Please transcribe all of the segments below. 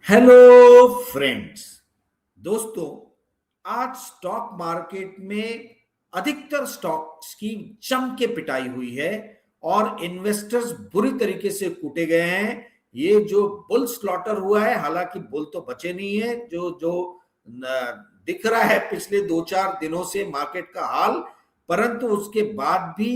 Hello friends. दोस्तों, आज stock market में अधिकतर स्टॉक्स की जम के पिटाई हुई है और इन्वेस्टर्स बुरी तरीके से कूटे गए हैं। ये जो बुल स्लॉटर हुआ है, हालांकि बुल तो बचे नहीं है, जो जो दिख रहा है पिछले 2-4 दिनों से मार्केट का हाल। परंतु उसके बाद भी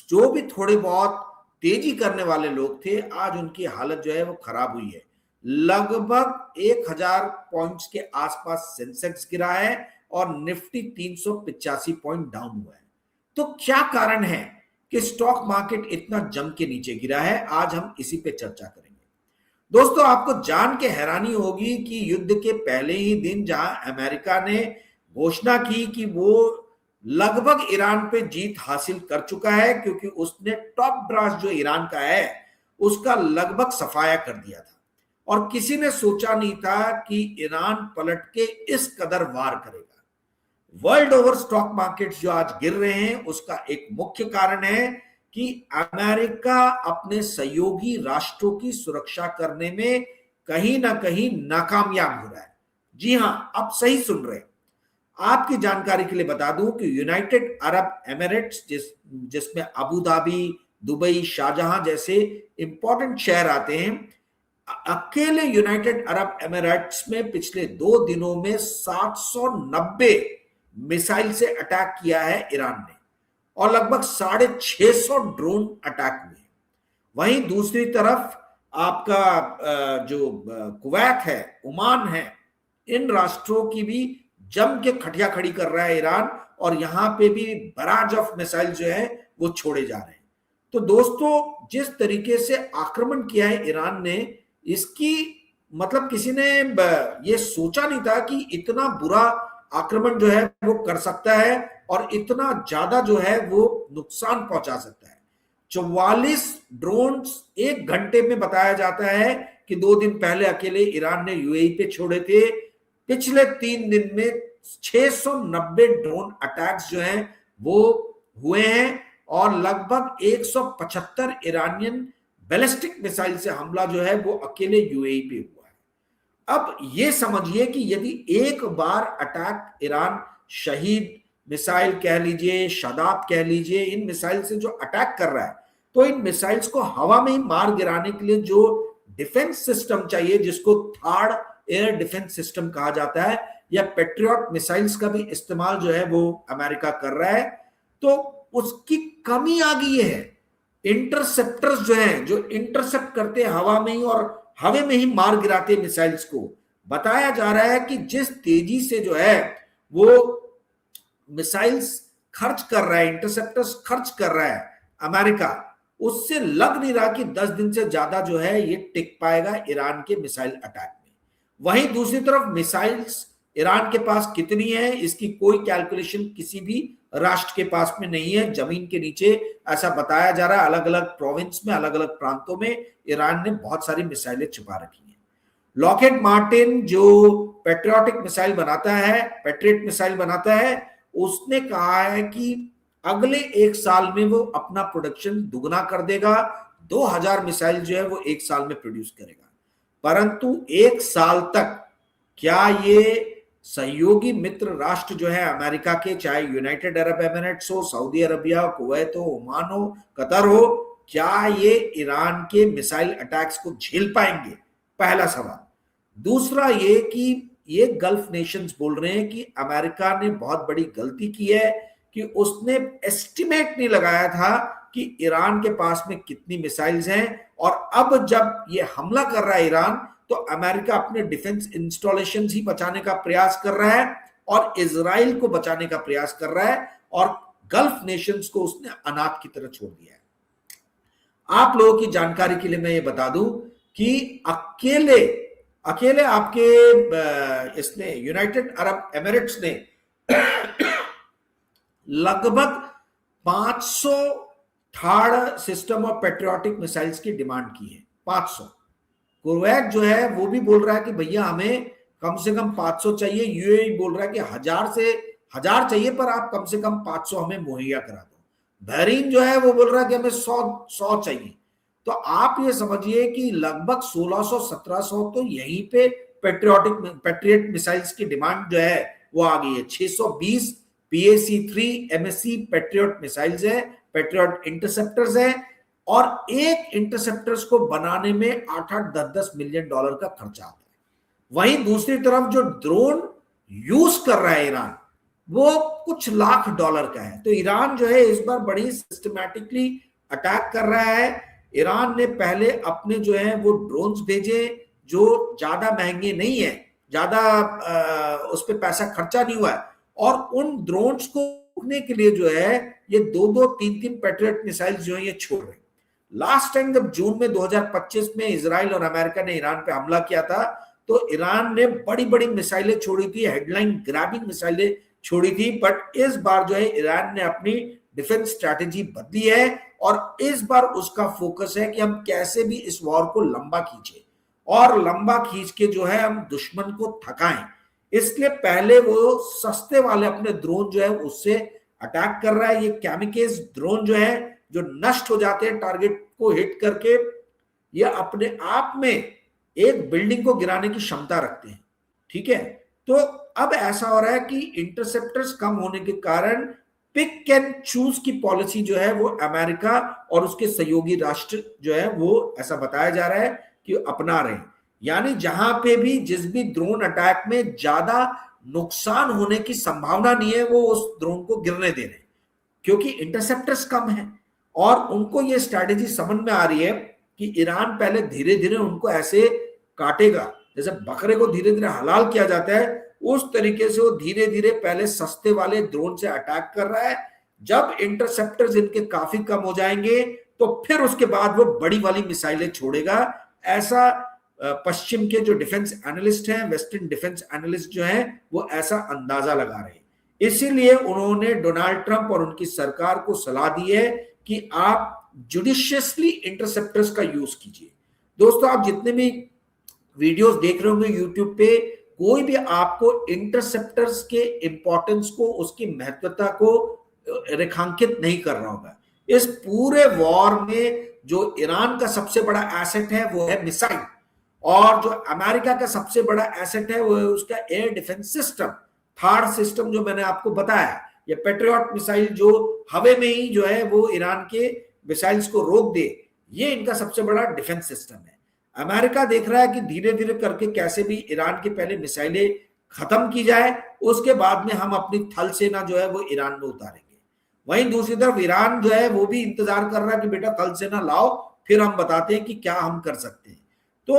जो भी थोड़े बहुत तेजी करने वाले लोग थे, आज उनकी हालत जो है वो खराब हुई है। लगभग 1000 पॉइंट्स के आसपास सेंसेक्स गिरा है और निफ्टी 385 पॉइंट डाउन हुआ है। तो क्या कारण है कि स्टॉक मार्केट इतना जम के नीचे गिरा है? आज हम इसी पे चर्चा करेंगे। दोस्तों, आपको जान के हैरानी होगी कि युद्ध के पहले ही दिन जहां अमेरिका ने घोषणा की कि वो लगभग ईरान पे जीत हासिल कर चुका है, क्योंकि उसने टॉप ब्रास जो ईरान का है उसका लगभग सफाया कर दिया था, और किसी ने सोचा नहीं था कि ईरान पलट के इस कदर वार करेगा। वर्ल्ड ओवर स्टॉक मार्केट्स जो आज गिर रहे हैं, उसका एक मुख्य कारण है कि अमेरिका अपने सहयोगी राष्ट्रों की सुरक्षा करने में कहीं ना कहीं नाकामयाब हो रहा है। जी हां, आप सही सुन रहे हैं। आपकी जानकारी के लिए बता दूं कि यूनाइटेड अरब एमिरेट्स, जिसमें अबू धाबी, दुबई, शारजाह जैसे इंपॉर्टेंट शहर आते हैं, अकेले यूनाइटेड अरब एमिरेट्स में पिछले 2 दिनों में 790 मिसाइल से अटैक किया है ईरान ने, और लगभग 650 ड्रोन अटैक हुए। वहीं दूसरी तरफ आपका जो कुवैत है, ओमान है, इन राष्ट्रों की भी जम के खटिया खड़ी कर रहा है ईरान, और यहां पे भी बराज ऑफ मिसाइल जो है वो छोड़े जा रहे हैं। तो दोस्तों, जिस तरीके से आक्रमण किया है ईरान ने, इसकी मतलब किसी ने ये सोचा नहीं था कि इतना बुरा आक्रमण जो है वो कर सकता है और इतना ज्यादा जो है वो नुकसान पहुंचा सकता है। 44 ड्रोन 1 घंटे में बताया जाता है कि 2 दिन पहले अकेले ईरान ने यूएई पे छोड़े थे। पिछले 3 दिन में 690 ड्रोन अटैक्स जो हैं वो हुए हैं, और लगभग 175 ईरानियन बैलिस्टिक मिसाइल से हमला जो है वो अकेले यूएई पे हुआ है। अब ये समझिए कि यदि एक बार अटैक ईरान शहीद मिसाइल कह लीजिए, शदाब कह लीजिए, इन मिसाइल से जो अटैक कर रहा है, तो इन मिसाइल्स को हवा में ही मार गिराने के लिए जो डिफेंस सिस्टम चाहिए, जिसको थर्ड एयर डिफेंस सिस्टम कहा जाता है, या पेट्रियट मिसाइल्स का भी इस्तेमाल जो है वो अमेरिका कर रहा है, तो उसकी कमी आ गई है। इंटरसेप्टर्स जो हैं, जो इंटरसेप्ट करते हैं हवा में ही और हवा में ही मार गिराते मिसाइल्स को, बताया जा रहा है कि जिस तेजी से जो है वो मिसाइल्स खर्च कर रहा है, इंटरसेप्टर्स खर्च कर रहा है अमेरिका, उससे लग नहीं रहा कि 10 दिन से ज्यादा जो है ये टिक पाएगा ईरान के मिसाइल अटैक में। वहीं दूसरी तरफ मिसाइल्स ईरान के पास कितनी है, इसकी कोई कैलकुलेशन किसी भी राष्ट्र के पास में नहीं है। जमीन के नीचे ऐसा बताया जा रहा है, अलग अलग प्रोविंस में, अलग अलग प्रांतों में ईरान ने बहुत सारी मिसाइलें छुपा रखी हैं। लॉकहीड मार्टिन जो पेट्रियोटिक मिसाइल बनाता है, पेट्रियट मिसाइल बनाता है, उसने कहा है कि अगले 1 साल में वो अपना प्रोडक्शन दुगना कर देगा। 2000 मिसाइल जो है वो 1 साल में प्रोड्यूस करेगा। परंतु 1 साल तक क्या ये सहयोगी मित्र राष्ट्र जो है अमेरिका के, चाहे यूनाइटेड अरब एमिरेट्स हो, सऊदी अरबिया, कुवैत हो, ओमान हो, कतर हो, क्या ये ईरान के मिसाइल अटैक्स को झेल पाएंगे? पहला सवाल। दूसरा ये कि ये गल्फ नेशंस बोल रहे हैं कि अमेरिका ने बहुत बड़ी गलती की है कि उसने एस्टिमेट नहीं लगाया था कि ईरान के पास में कितनी मिसाइल्स हैं, और अब जब ये हमला कर रहा है ईरान, तो अमेरिका अपने डिफेंस इंस्टॉलेशन ही बचाने का प्रयास कर रहा है और इजराइल को बचाने का प्रयास कर रहा है, और गल्फ नेशंस को उसने अनाथ की तरह छोड़ दिया है। आप लोगों की जानकारी के लिए मैं ये बता दूं कि अकेले अकेले आपके इसने यूनाइटेड अरब एमिरेट्स ने लगभग 500 third system of patriotic missiles की डिमांड की है। 500। कुवैत जो है वो भी बोल रहा है कि भैया हमें कम से कम 500 चाहिए। यूएई बोल रहा है कि 1000 चाहिए, पर आप कम से कम 500 हमें मुहैया करा दो। बहरीन जो है वो बोल रहा है कि हमें 100 चाहिए। तो आप ये समझिए कि लगभग 1600-1700 तो यहीं पे पेट्रियट मिसाइल्स की डिमांड जो है वो आ गई है। 620 PAC-3 MSC पेट्रियट मिसाइल्स है, पेट्रियट इंटरसेप्टर्स है, और एक इंटरसेप्टर्स को बनाने में 8-8, 10-10 मिलियन डॉलर का खर्चा आता है। वहीं दूसरी तरफ जो ड्रोन यूज कर रहा है ईरान, वो कुछ लाख डॉलर का है। तो ईरान जो है इस बार बड़ी सिस्टमैटिकली अटैक कर रहा है। ईरान ने पहले अपने जो है वो ड्रोन्स भेजे जो ज्यादा महंगे नहीं है, ज्यादा उस पर पैसा खर्चा नहीं हुआ है, और उन ड्रोन्स को रोकने के लिए जो है ये 2-2, 3-3 पेट्रियट मिसाइल जो है ये छोड़ रहे हैं। लास्ट टाइम जब जून में 2025 में इजराइल और अमेरिका ने ईरान पे हमला किया था, तो ईरान ने बड़ी बड़ी मिसाइलें छोड़ी थी, हेडलाइन ग्रैबिंग मिसाइलें छोड़ी थी। बट इस बार जो है ईरान ने अपनी डिफेंस स्ट्रैटेजी बदली है, और इस बार उसका फोकस है कि हम कैसे भी इस वॉर को लंबा खींचे, और लंबा खींच के जो है हम दुश्मन को थकाएं। इसलिए पहले वो सस्ते वाले अपने ड्रोन जो है उससे अटैक कर रहा है। ये कैमिकेज ड्रोन जो है, जो नष्ट हो जाते हैं टारगेट को हिट करके, ये अपने आप में एक बिल्डिंग को गिराने की क्षमता रखते हैं। ठीक है, तो अब ऐसा हो रहा है कि इंटरसेप्टर्स कम होने के कारण पिक एंड चूज की पॉलिसी जो है वो अमेरिका और उसके सहयोगी राष्ट्र जो है वो ऐसा बताया जा रहा है कि अपना रहे हैं। यानी जहां पे भी जिस भी ड्रोन अटैक में ज्यादा नुकसान होने की संभावना नहीं है, वो उस ड्रोन को गिरने दे रहे हैं, क्योंकि इंटरसेप्टर्स कम है। और उनको ये स्ट्रैटेजी समझ में आ रही है कि ईरान पहले धीरे धीरे उनको ऐसे काटेगा, जैसे बकरे को धीरे धीरे हलाल किया जाता है, उस तरीके से वो धीरे धीरे पहले सस्ते वाले ड्रोन से अटैक कर रहा है। जब इंटरसेप्टर्स इनके काफी कम हो जाएंगे तो फिर उसके बाद वो बड़ी वाली मिसाइलें छोड़ेगा। ऐसा पश्चिम के जो डिफेंस एनालिस्ट हैं, वेस्टर्न डिफेंस एनालिस्ट जो हैं, वो ऐसा अंदाजा लगा रहे हैं। इसीलिए उन्होंने डोनाल्ड ट्रंप और उनकी सरकार को सलाह दी है कि आप जुडिशियसली इंटरसेप्टर्स का यूज कीजिए। दोस्तों, आप जितने भी वीडियोस देख रहे होंगे यूट्यूब पे, कोई भी आपको इंटरसेप्टर्स के इंपॉर्टेंस को, उसकी महत्वता को रेखांकित नहीं कर रहा होगा। इस पूरे वॉर में जो ईरान का सबसे बड़ा एसेट है वो है मिसाइल, और जो अमेरिका का सबसे बड़ा एसेट है वो है उसका air defence system, third system जो मैंने आपको बताया, ये पेट्रियट मिसाइल जो हवा में ही जो है वो ईरान के मिसाइल्स को रोक दे, ये इनका सबसे बड़ा डिफेंस सिस्टम है। अमेरिका देख रहा है कि धीरे धीरे करके कैसे भी ईरान की पहले मिसाइलें खत्म की जाए, उसके बाद में हम अपनी थल सेना जो है वो ईरान में उतारेंगे। वहीं दूसरी तरफ ईरान जो है वो भी इंतजार कर रहा है कि बेटा थल सेना लाओ, फिर हम बताते हैं कि क्या हम कर सकते हैं। तो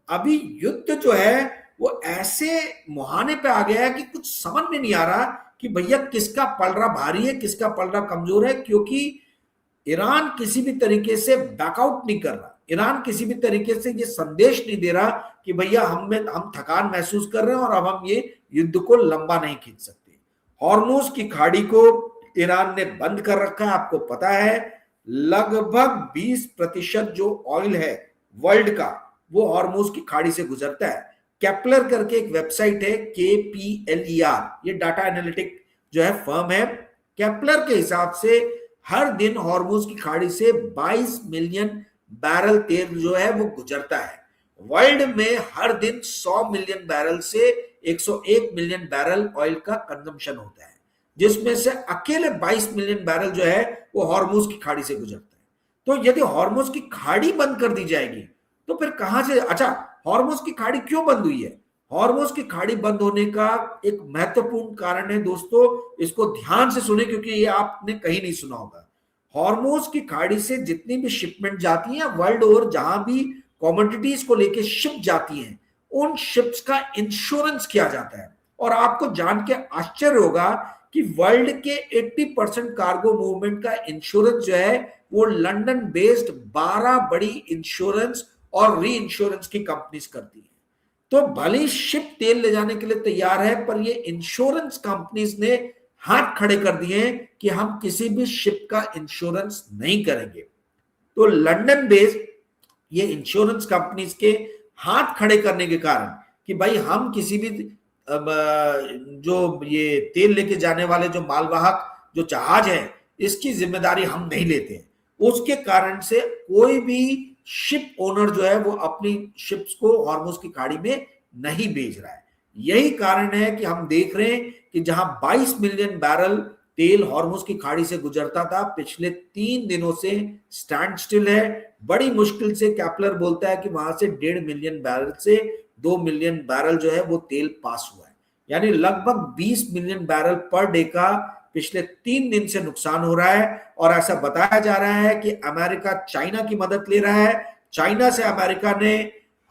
अभी युद्ध जो है वो ऐसे मुहाने पे आ गया है कि कुछ समझ में नहीं आ रहा कि भैया किसका पलड़ा भारी है, किसका पलड़ा कमजोर है, क्योंकि ईरान किसी भी तरीके से बैकआउट नहीं कर रहा। ईरान किसी भी तरीके से ये संदेश नहीं दे रहा कि भैया हम थकान महसूस कर रहे हैं और अब हम ये युद्ध को लंबा नहीं खींच सकते। हॉर्मुज की खाड़ी को ईरान ने बंद कर रखा है। आपको पता है लगभग 20% जो ऑयल है वर्ल्ड का वो हॉर्मुज की खाड़ी से गुजरता है। केपलर करके एक वेबसाइट है, KPLER, ये डाटा एनालिटिक जो है फर्म है। केपलर के हिसाब से हर दिन हॉर्मुज की खाड़ी से 22 मिलियन बैरल तेल जो है वो गुजरता है। वर्ल्ड में हर दिन 100 मिलियन बैरल से 101 मिलियन बैरल ऑयल का कंजम्पशन होता है, जिसमें से अकेले 22 मिलियन बैरल जो है वो हॉर्मुज की खाड़ी से गुजरता है। तो यदि हॉर्मुज की खाड़ी बंद कर दी जाएगी तो फिर कहां से, अच्छा हॉर्मुज की खाड़ी क्यों बंद हुई है? हॉर्मुज की खाड़ी बंद होने का एक महत्वपूर्ण कारण है दोस्तों, इसको ध्यान से सुने क्योंकि ये आपने कहीं नहीं सुना होगा। हॉर्मुज की खाड़ी से जितनी भी शिपमेंट जाती हैं वर्ल्ड ओवर, जहां भी कमोडिटीज को लेके शिप जाती हैं, उन शिप्स का इंश्योरेंस किया जाता है। और आपको जान के आश्चर्य होगा कि वर्ल्ड के 80% कार्गो मूवमेंट का इंश्योरेंस जो है वो लंदन बेस्ड 12 बड़ी इंश्योरेंस और री इंश्योरेंस की कंपनीज करती है। तो भले शिप तेल ले जाने के लिए तैयार है, पर ये इंश्योरेंस कंपनीज ने हाथ खड़े कर दिए हैं कि हम किसी भी शिप का इंश्योरेंस नहीं करेंगे। तो लंदन बेस्ड ये इंश्योरेंस कंपनीज के हाथ खड़े करने के कारण कि भाई हम किसी भी जो ये तेल लेके जाने वाले जो मालवाहक जो जहाज है, इसकी जिम्मेदारी हम नहीं लेते, उसके कारण से कोई भी शिप ओनर जो है वो अपनी शिप्स को हॉर्मुज की खाड़ी में नहीं भेज रहा है। यही कारण है कि हम देख रहे हैं कि जहां 22 मिलियन बैरल तेल हॉर्मुज की खाड़ी से गुजरता था, पिछले 3 दिनों से स्टैंड स्टिल है। बड़ी मुश्किल से कैपलर बोलता है कि वहां से 1.5 मिलियन बैरल से 2 मिलियन बैरल जो है वो तेल पास हुआ है, यानी लगभग 20 मिलियन बैरल पर डे का पिछले 3 दिन से नुकसान हो रहा है। और ऐसा बताया जा रहा है कि अमेरिका चाइना की मदद ले रहा है। चाइना से अमेरिका ने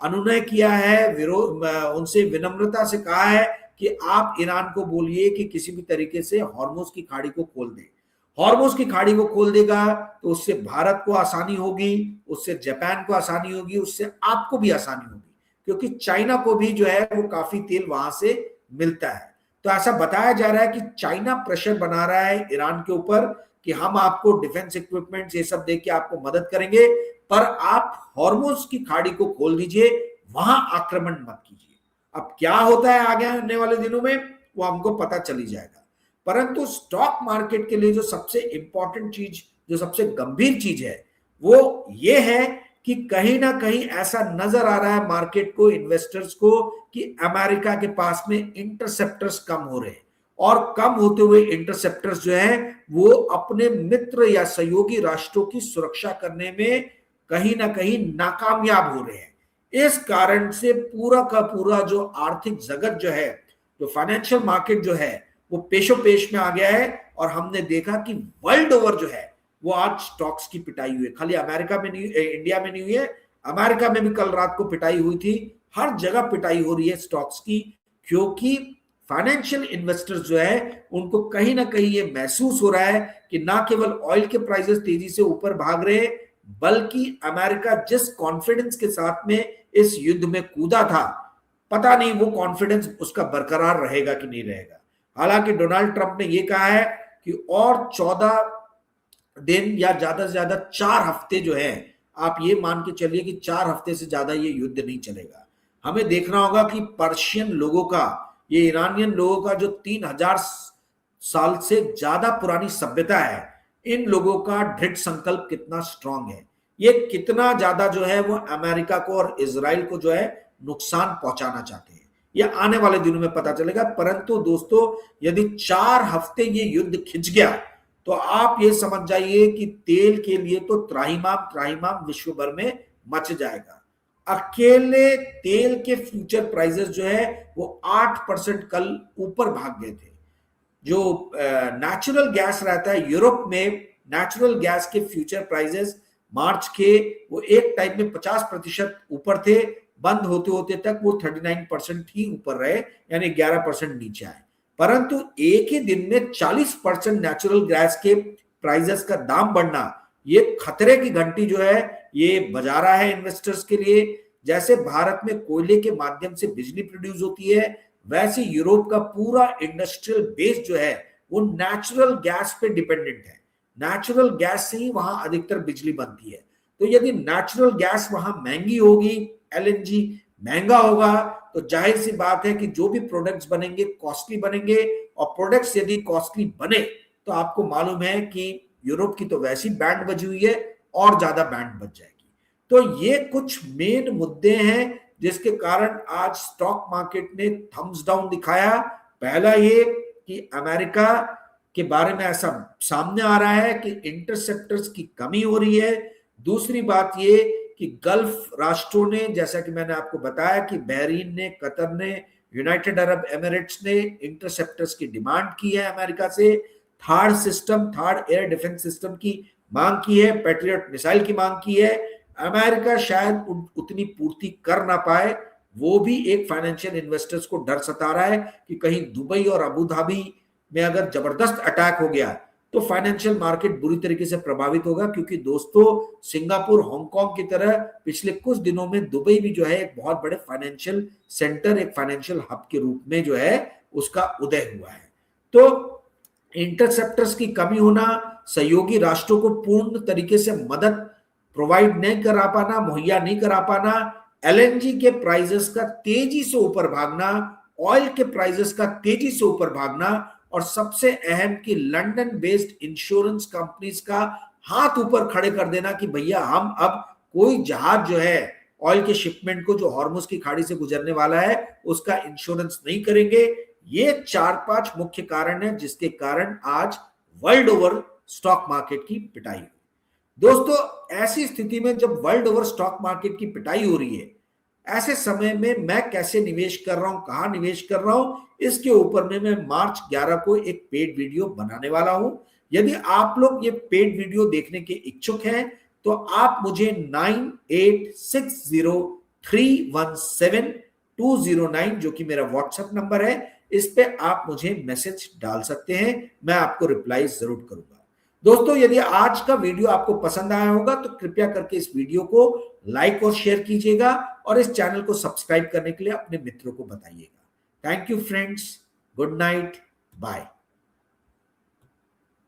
अनुनय किया है, विरोध, उनसे विनम्रता से कहा है कि आप ईरान को बोलिए कि किसी भी तरीके से हॉर्मुज की खाड़ी को खोल दे। हॉर्मुज की खाड़ी को खोल देगा तो उससे भारत को आसानी होगी, उससे जापान को आसानी होगी, उससे आपको भी आसानी होगी, क्योंकि चाइना को भी जो है वो काफी तेल वहां से मिलता है। तो ऐसा बताया जा रहा है कि चाइना प्रेशर बना रहा है ईरान के ऊपर कि हम आपको डिफेंस इक्विपमेंट ये सब देके आपको मदद करेंगे, पर आप हॉर्मुज की खाड़ी को खोल दीजिए, वहां आक्रमण मत कीजिए। अब क्या होता है आगे आने वाले दिनों में वो हमको पता चली जाएगा। परंतु स्टॉक मार्केट के लिए जो सबसे इंपॉर्टेंट चीज, जो सबसे गंभीर चीज है, वो ये है कि कहीं ना कहीं ऐसा नजर आ रहा है मार्केट को, इन्वेस्टर्स को, कि अमेरिका के पास में इंटरसेप्टर्स कम हो रहे हैं, और कम होते हुए इंटरसेप्टर्स जो है वो अपने मित्र या सहयोगी राष्ट्रों की सुरक्षा करने में कहीं ना कहीं नाकामयाब हो रहे हैं। इस कारण से पूरा का पूरा जो आर्थिक जगत जो है, जो फाइनेंशियल मार्केट जो है, वो पेशो पेश में आ गया है। और हमने देखा कि वर्ल्ड ओवर जो है वो आज स्टॉक्स की पिटाई हुई है। खाली अमेरिका में नहीं, इंडिया में नहीं हुई है, अमेरिका में भी कल रात को पिटाई हुई थी। हर जगह पिटाई हो रही है स्टॉक्स की, क्योंकि फाइनेंशियल इन्वेस्टर्स जो है उनको कहीं ना कहीं ये महसूस हो रहा है कि ना केवल ऑयल के प्राइसेस तेजी से ऊपर भाग रहे हैं, बल्कि अमेरिका जिस कॉन्फिडेंस के साथ में इस युद्ध में कूदा था, पता नहीं वो कॉन्फिडेंस उसका बरकरार रहेगा कि नहीं रहेगा। हालांकि डोनाल्ड ट्रंप ने यह कहा है कि और 14 दिन या ज्यादा से ज्यादा 4 हफ्ते जो है, आप ये मान के चलिए कि 4 हफ्ते से ज्यादा ये युद्ध नहीं चलेगा। हमें देखना होगा कि पर्शियन लोगों का, ये ईरानियन लोगों का जो 3000 साल से ज्यादा पुरानी सभ्यता है, इन लोगों का दृढ़ संकल्प कितना स्ट्रांग है, ये कितना ज्यादा जो है वो अमेरिका को और इजराइल को जो है नुकसान पहुंचाना चाहते हैं, ये आने वाले दिनों में पता चलेगा। परंतु दोस्तों, यदि 4 हफ्ते ये युद्ध खिंच गया तो आप ये समझ जाइए कि तेल के लिए तो त्राहिमाम त्राहिमाम विश्व भर में मच जाएगा। अकेले तेल के फ्यूचर प्राइसेस जो है वो 8% कल ऊपर भाग गए थे। जो नेचुरल गैस रहता है, यूरोप में नेचुरल गैस के फ्यूचर प्राइसेस मार्च के वो एक टाइम में 50% ऊपर थे, बंद होते होते तक वो 39% ही ऊपर रहे, यानी 11% नीचे आए। परंतु एक ही दिन में 40% नेचुरल गैस के प्राइसेस का दाम बढ़ना, ये खतरे की घंटी जो है ये बजा रहा है इन्वेस्टर्स के लिए। जैसे भारत में कोयले के माध्यम से बिजली प्रोड्यूस होती है, वैसे यूरोप का पूरा इंडस्ट्रियल बेस जो है वो नेचुरल गैस पे डिपेंडेंट है। नेचुरल गैस से ही वहां अधिकतर बिजली बनती है। तो यदि नेचुरल गैस वहां महंगी होगी, एलएनजी महंगा होगा, तो जाहिर सी बात है कि जो भी प्रोडक्ट्स बनेंगे कॉस्टली बनेंगे। और प्रोडक्ट्स यदि कॉस्टली बने तो आपको मालूम है कि यूरोप की तो वैसी बैंड बजी हुई है, और ज्यादा बैंड बज जाएगी। तो ये कुछ मेन मुद्दे हैं जिसके कारण आज स्टॉक मार्केट ने थम्स डाउन दिखाया। पहला ये कि अमेरिका के बारे में ऐसा सामने आ रहा है कि इंटरसेप्टर्स की कमी हो रही है। दूसरी बात ये कि गल्फ राष्ट्रों ने, जैसा कि मैंने आपको बताया कि बहरीन ने, कतर ने, यूनाइटेड अरब एमिरेट्स ने इंटरसेप्टर्स की डिमांड की है अमेरिका से। थर्ड एयर डिफेंस सिस्टम की मांग की है, पैट्रियट मिसाइल की मांग की है। अमेरिका शायद उतनी पूर्ति कर ना पाए, वो भी एक फाइनेंशियल इन्वेस्टर्स को डर सता रहा है कि कहीं दुबई और अबू धाबी में अगर जबरदस्त अटैक हो गया तो फाइनेंशियल मार्केट बुरी तरीके से प्रभावित होगा। क्योंकि दोस्तों, सिंगापुर, हांगकांग की तरह पिछले कुछ दिनों में दुबई भी जो है एक बहुत बड़े फाइनेंशियल सेंटर, एक फाइनेंशियल हब के रूप में जो है उसका उदय हुआ है। तो इंटरसेप्टर्स की कमी होना, सहयोगी राष्ट्रों को पूर्ण तरीके से मदद प्रोवाइड नहीं करा पाना, मुहैया नहीं करा पाना, एलएनजी के प्राइसेस का तेजी से ऊपर भागना, ऑयल के प्राइसेस का तेजी से ऊपर भागना, और सबसे अहम कि लंदन बेस्ड इंश्योरेंस कंपनीज का हाथ ऊपर खड़े कर देना कि भैया हम अब कोई जहाज जो है ऑयल के शिपमेंट को जो हॉर्मुज की खाड़ी से गुजरने वाला है उसका इंश्योरेंस नहीं करेंगे। ये 4-5 मुख्य कारण है जिसके कारण आज वर्ल्ड ओवर स्टॉक मार्केट की पिटाई। दोस्तों, ऐसी स्थिति में जब वर्ल्ड ओवर स्टॉक मार्केट की पिटाई हो रही है, ऐसे समय में मैं कैसे निवेश कर रहा हूं, कहां निवेश कर रहा हूं, इसके ऊपर में मैं मार्च 11 को एक पेड वीडियो बनाने वाला हूं। यदि आप लोग ये पेड वीडियो देखने के इच्छुक हैं तो आप मुझे 9860317209 जो कि मेरा व्हाट्सएप नंबर है, इस पे आप मुझे मैसेज डाल सकते हैं, मैं आपको रिप्लाई जरूर करूंगा। दोस्तों, यदि आज का वीडियो आपको पसंद आया होगा तो कृपया करके इस वीडियो को लाइक और शेयर कीजिएगा और इस चैनल को सब्सक्राइब करने के लिए अपने मित्रों को बताइएगा। Thank you friends, good night, bye.